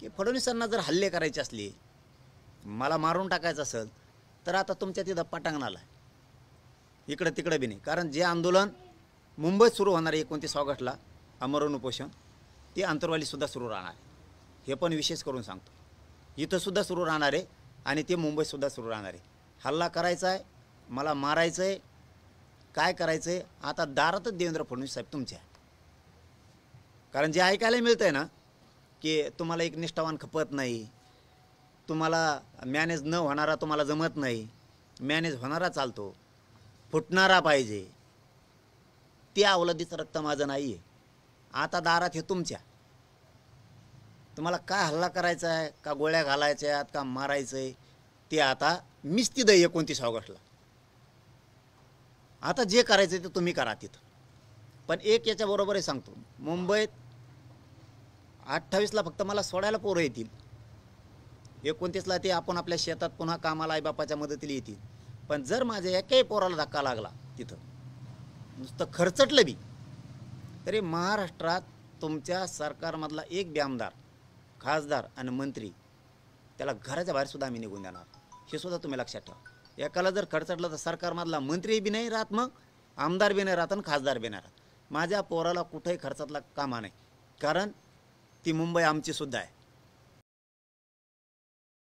की फडणवीसांना जर हल्ले करायचे असले, मला मारून टाकायचं असेल, तर आता तुमच्या तिथं पटांगणाला इकडं तिकडं बी नाही. कारण जे आंदोलन मुंबईत सुरू होणार आहे 29 ऑगस्टला आमरण उपोषण, ते आंतरवालीसुद्धा सुरू राहणार आहे. हे पण विशेष करून सांगतो, इथंसुद्धा सुरू राहणार आहे आणि ते मुंबईतसुद्धा सुरू राहणार आहे. हल्ला करायचा आहे, मला मारायचं आहे, काय करायचं आहे, आता दारातच देवेंद्र फडणवीस साहेब तुमच्या. कारण जे ऐकायला मिळतं आहे ना, की तुम्हाला एक निष्ठावान खपत नाही, तुम्हाला मॅनेज न होणारा तुम्हाला जमत नाही, मॅनेज होणारा चालतो, फुटणारा पाहिजे, ते अवलादीचं रक्त माझं नाही आहे. आता दारात हे तुमच्या. तुम्हाला काय हल्ला करायचा आहे, का गोळ्या घालायच्या आहेत, का मारायचं आहे, ते आता मिस्ती दे 29 ऑगस्टला. आता जे करायचं ते तुम्ही करा तिथं. पण एक याच्याबरोबरही सांगतो, मुंबईत 28ला फक्त मला सोडायला पोरं येतील, 29ला ते आपण आपल्या शेतात पुन्हा कामाला आईबापाच्या मदतीला येतील. पण जर माझ्या एकाही पोराला धक्का लागला तिथं, नुसतं खर्चटलं बी, तरी महाराष्ट्रात तुमच्या सरकारमधला एक बी आमदार, खासदार आणि मंत्री त्याला घराच्या बाहेरसुद्धा आम्ही निघून देणार. हे सुद्धा तुम्ही लक्षात ठेवा. एकाला जर खर्चटलं तर सरकारमधला मंत्री बी नाही राहत, मग आमदार बी नाही राहत आणि खासदार बी नाही राहत. माझ्या पोराला कुठेही खर्चातला कामा नाही, कारण ती मुंबई आमची सुद्धा आहे.